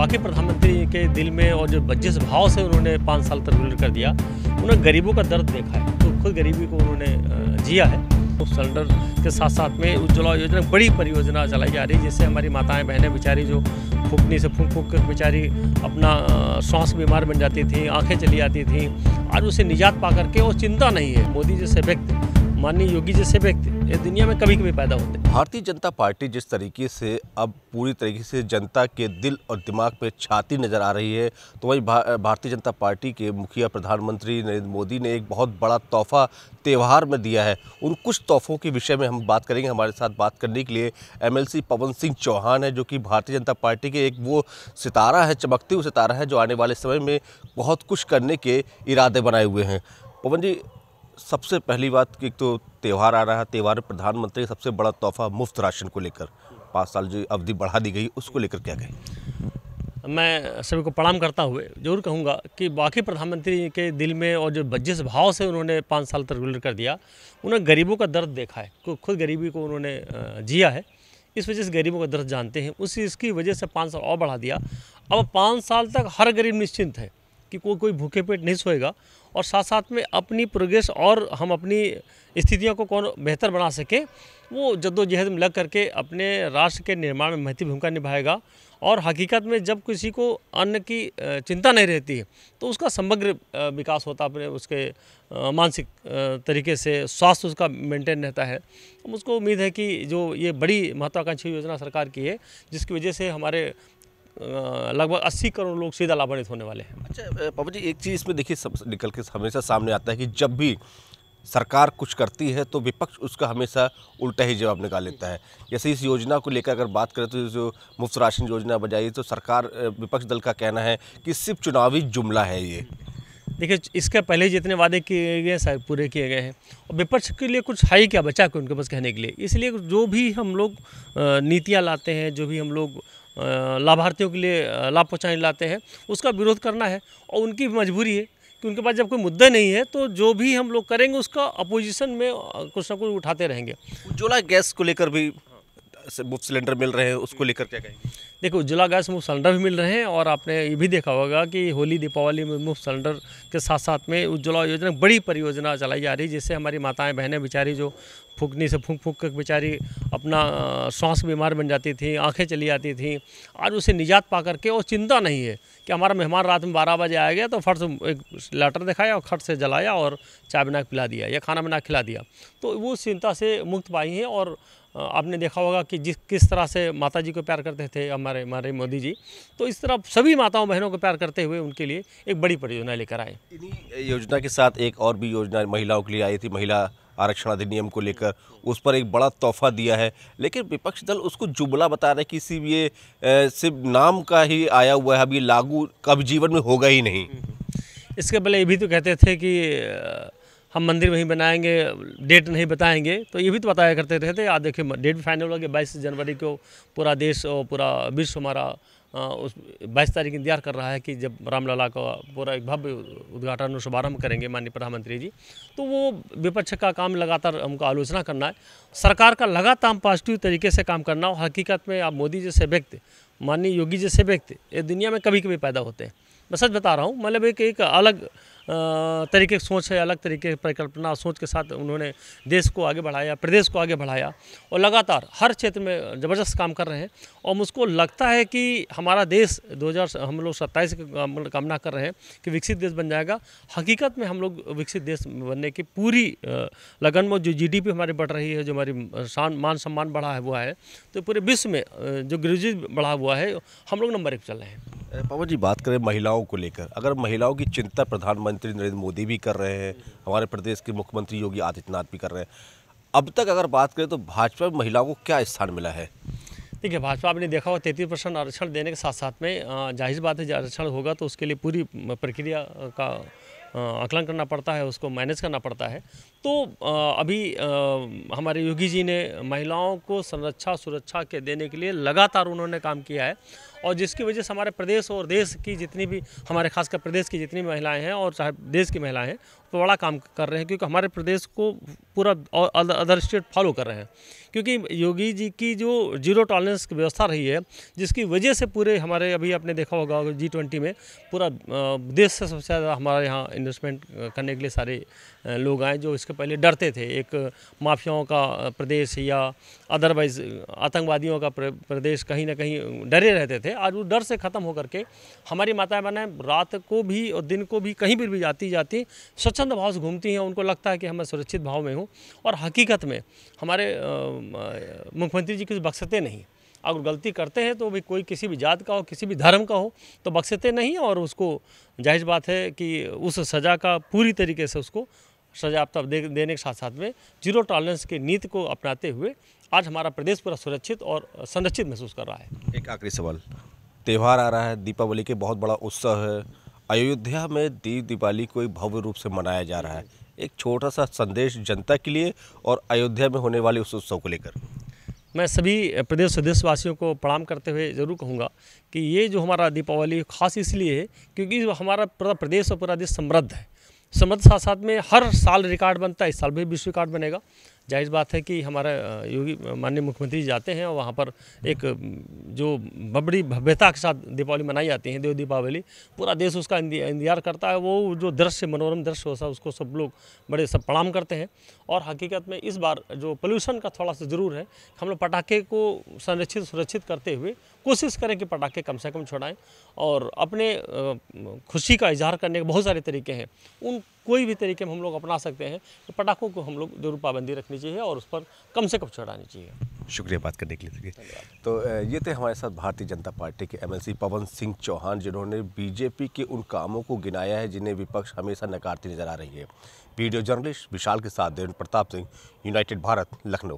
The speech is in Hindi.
वाकई प्रधानमंत्री के दिल में और जो जिस भाव से उन्होंने 5 साल तक रूल कर दिया, उन्होंने गरीबों का दर्द देखा है, तो खुद गरीबी को उन्होंने जिया है। तो सिलेंडर के साथ साथ में उज्ज्वला योजना बड़ी परियोजना चलाई जा रही है, जिससे हमारी माताएं बहनें बेचारी जो फूकनी से फूक कर बेचारी अपना श्वास बीमार बन जाती थी, आंखें चली जाती थी, आज उसे निजात पा करके और चिंता नहीं है। मोदी जैसे व्यक्ति, माननीय योगी जैसे व्यक्ति ये दुनिया में कभी कभी पैदा होते हैं। भारतीय जनता पार्टी जिस तरीके से अब पूरी तरीके से जनता के दिल और दिमाग पे छाती नज़र आ रही है, तो वही भारतीय जनता पार्टी के मुखिया प्रधानमंत्री नरेंद्र मोदी ने एक बहुत बड़ा तोहफा त्यौहार में दिया है। उन कुछ तोहफों के विषय में हम बात करेंगे। हमारे साथ बात करने के लिए एमएलसी पवन सिंह चौहान है, जो कि भारतीय जनता पार्टी के एक वो सितारा है, चमकते हुए सितारा है, जो आने वाले समय में बहुत कुछ करने के इरादे बनाए हुए हैं। पवन जी, सबसे पहली बात कि तो त्यौहार आ रहा है, त्यौहार में प्रधानमंत्री सबसे बड़ा तोहफा मुफ्त राशन को लेकर 5 साल जो अवधि बढ़ा दी गई, उसको लेकर क्या कहें? मैं सभी को प्रणाम करता हुए जरूर कहूँगा कि वाकई प्रधानमंत्री के दिल में और जो जिस भाव से उन्होंने 5 साल तक रूल कर दिया, उन्होंने गरीबों का दर्द देखा है, खुद गरीबी को उन्होंने जिया है। इस वजह से गरीबों का दर्द जानते हैं, इसकी वजह से 5 साल और बढ़ा दिया। अब 5 साल तक हर गरीब निश्चिंत है कि कोई भूखे पेट नहीं सोएगा, और साथ साथ में अपनी प्रोग्रेस और हम अपनी स्थितियों को कौन बेहतर बना सके, वो जद्दोजहद में लग करके अपने राष्ट्र के निर्माण में महत्वपूर्ण भूमिका निभाएगा। और हकीकत में जब किसी को अन्न की चिंता नहीं रहती है, तो उसका समग्र विकास होता है, अपने उसके मानसिक तरीके से स्वास्थ्य उसका मेंटेन रहता है। मुझको उम्मीद है कि जो ये बड़ी महत्वाकांक्षी योजना सरकार की है, जिसकी वजह से हमारे लगभग 80 करोड़ लोग सीधा लाभान्वित होने वाले हैं। अच्छा पवन जी, एक चीज़ इसमें देखिए सब निकल के हमेशा सामने आता है कि जब भी सरकार कुछ करती है तो विपक्ष उसका हमेशा उल्टा ही जवाब निकाल लेता है। जैसे इस योजना को लेकर अगर बात करें तो जो मुफ्त राशन योजना बजाई, तो सरकार विपक्ष दल का कहना है कि सिर्फ चुनावी जुमला है ये। देखिए, इसके पहले जितने वादे किए गए शायद पूरे किए गए हैं, और विपक्ष के लिए कुछ है क्या बचा के उनके पास कहने के लिए। इसलिए जो भी हम लोग नीतियाँ लाते हैं, जो भी हम लोग लाभार्थियों के लिए लाभ पहुँचाने लाते हैं, उसका विरोध करना है। और उनकी मजबूरी है कि उनके पास जब कोई मुद्दा नहीं है, तो जो भी हम लोग करेंगे उसका अपोजिशन में कुछ ना कुछ उठाते रहेंगे। उज्ज्वला गैस को लेकर भी मुफ्त सिलेंडर मिल रहे हैं, उसको लेकर क्या कहेंगे? देखो, उज्ज्वला गैस मुफ्त सिलेंडर भी मिल रहे हैं, और आपने ये भी देखा होगा कि होली दीपावली में मुफ्त सिलेंडर के साथ साथ में उज्ज्वला योजना बड़ी परियोजना चलाई जा रही है, जिससे हमारी माताएं बहनें बेचारी जो फूकनी से फूक कर बेचारी अपना श्वास बीमार बन जाती थी, आंखें चली जाती थी, आज उसे निजात पा करके और चिंता नहीं है कि हमारा मेहमान रात में 12 बजे आ गया तो फट से एक लेटर दिखाया और खट से जलाया और चाय बना पिला दिया या खाना बना खिला दिया। तो वो चिंता से मुक्त पाई हैं। और आपने देखा होगा कि किस तरह से माता जी को प्यार करते थे हमारे मोदी जी, तो इस तरह सभी माताओं बहनों को प्यार करते हुए उनके लिए एक बड़ी परियोजना लेकर आए। इन्हीं योजना के साथ एक और भी योजना महिलाओं के लिए आई थी, महिला आरक्षण अधिनियम को लेकर, उस पर एक बड़ा तोहफा दिया है, लेकिन विपक्ष दल उसको जुमला बता रहे कि सिर्फ ये सिर्फ नाम का ही आया हुआ है, अब ये लागू कब जीवन में होगा ही नहीं। इसके पहले ये भी तो कहते थे कि हम मंदिर वहीं बनाएंगे, डेट नहीं बताएंगे, तो ये भी तो बताया करते थे। आज देखिए डेट भी फाइनल हो गया, 22 जनवरी को पूरा देश और पूरा विश्व हमारा उस 22 तारीख इंतजार कर रहा है कि जब रामलला का पूरा एक भव्य उद्घाटन और शुभारंभ करेंगे माननीय प्रधानमंत्री जी। तो वो विपक्ष का काम लगातार हमको आलोचना करना है, सरकार का लगातार पॉजिटिव तरीके से काम करना। और हकीकत में आप मोदी जैसे व्यक्ति, माननीय योगी जैसे व्यक्ति ये दुनिया में कभी कभी पैदा होते हैं। मैं सच बता रहा हूँ, मतलब एक अलग तरीके की सोच है, अलग तरीके की परिकल्पना सोच के साथ उन्होंने देश को आगे बढ़ाया, प्रदेश को आगे बढ़ाया, और लगातार हर क्षेत्र में ज़बरदस्त काम कर रहे हैं। और मुझको लगता है कि हमारा देश 2000 हम लोग 27 की कामना कर रहे हैं कि विकसित देश बन जाएगा। हकीकत में हम लोग विकसित देश बनने की पूरी लगन में, जो GDP हमारी बढ़ रही है, जो हमारी मान सम्मान बढ़ा हुआ है, तो पूरे विश्व में जो ग्रेजुएट बढ़ा हुआ है, हम लोग नंबर 1 चल रहे हैं। पवन जी, बात करें महिलाओं को लेकर, अगर महिलाओं की चिंता प्रधानमंत्री नरेंद्र मोदी भी कर रहे हैं, हमारे प्रदेश के मुख्यमंत्री योगी आदित्यनाथ भी कर रहे हैं, अब तक अगर बात करें तो भाजपा में महिलाओं को क्या स्थान मिला है? देखिए, भाजपा आपने देखा होगा 33% आरक्षण देने के साथ साथ में जाहिर बात है, आरक्षण होगा तो उसके लिए पूरी प्रक्रिया का आकलन करना पड़ता है, उसको मैनेज करना पड़ता है। तो अभी हमारे योगी जी ने महिलाओं को संरक्षा सुरक्षा के देने के लिए लगातार उन्होंने काम किया है। और जिसकी वजह से हमारे प्रदेश और देश की जितनी भी, हमारे खासकर प्रदेश की जितनी भी महिलाएं हैं और चाहे देश की महिलाएं हैं, तो बड़ा काम कर रहे हैं, क्योंकि हमारे प्रदेश को पूरा अदर स्टेट फॉलो कर रहे हैं। क्योंकि योगी जी की जो जीरो टॉलरेंस की व्यवस्था रही है, जिसकी वजह से पूरे हमारे, अभी आपने देखा होगा G20 में पूरा देश से सबसे ज़्यादा हमारे यहाँ इन्वेस्टमेंट करने के लिए सारे लोग आए, जो इसके पहले डरते थे। एक माफियाओं का प्रदेश या अदरवाइज आतंकवादियों का प्रदेश कहीं ना कहीं डरे रहते थे। आज वो डर से ख़त्म होकर के हमारी माताएं बहनें रात को भी और दिन को भी कहीं पर भी जाती स्वच्छंद भाव से घूमती हैं। उनको लगता है कि हम सुरक्षित भाव में हूँ, और हकीकत में हमारे मुख्यमंत्री जी कुछ बख्शते नहीं। अगर गलती करते हैं तो भी कोई किसी भी जात का हो, किसी भी धर्म का हो, तो बख्शते नहीं, और उसको जाहिर बात है कि उस सज़ा का पूरी तरीके से उसको सजा देने के साथ साथ में जीरो टॉलरेंस की नीति को अपनाते हुए आज हमारा प्रदेश पूरा सुरक्षित और संरक्षित महसूस कर रहा है। एक आखिरी सवाल, त्यौहार आ रहा है, दीपावली के बहुत बड़ा उत्सव है, अयोध्या में दीपावली को एक भव्य रूप से मनाया जा रहा है। एक छोटा सा संदेश जनता के लिए और अयोध्या में होने वाले उस उत्सव को लेकर। मैं सभी प्रदेश देशवासियों को प्रणाम करते हुए ज़रूर कहूँगा कि ये जो हमारा दीपावली खास इसलिए है क्योंकि हमारा पूरा प्रदेश और पूरा देश समृद्ध है। समृद्ध साथ साथ में हर साल रिकॉर्ड बनता है, इस साल भी विश्व रिकॉर्ड बनेगा। जाहिर बात है कि हमारा योगी माननीय मुख्यमंत्री जाते हैं और वहाँ पर एक जो बड़ी भव्यता के साथ दीपावली मनाई जाती है, देव दीपावली, पूरा देश उसका इंतजार करता है। वो जो दृश्य, मनोरम दृश्य होता है, उसको सब लोग बड़े सब प्रणाम करते हैं। और हकीकत में इस बार जो पोल्यूशन का थोड़ा सा ज़रूर है, हम लोग पटाखे को संरक्षित सुरक्षित करते हुए कोशिश करें कि पटाखे कम से कम छुड़ाएं। और अपने खुशी का इजहार करने के बहुत सारे तरीके हैं, उन कोई भी तरीके में हम लोग अपना सकते हैं। तो पटाखों को हम लोग जरूर पाबंदी रखनी चाहिए और उस पर कम से कम छुड़ानी चाहिए। शुक्रिया बात करने के लिए। तो ये थे हमारे साथ भारतीय जनता पार्टी के MLC पवन सिंह चौहान, जिन्होंने बीजेपी के उन कामों को गिनाया है जिन्हें विपक्ष हमेशा नकारती नजर आ रही है। वीडियो जर्नलिस्ट विशाल के साथ देवेंद्र प्रताप सिंह, यूनाइटेड भारत, लखनऊ।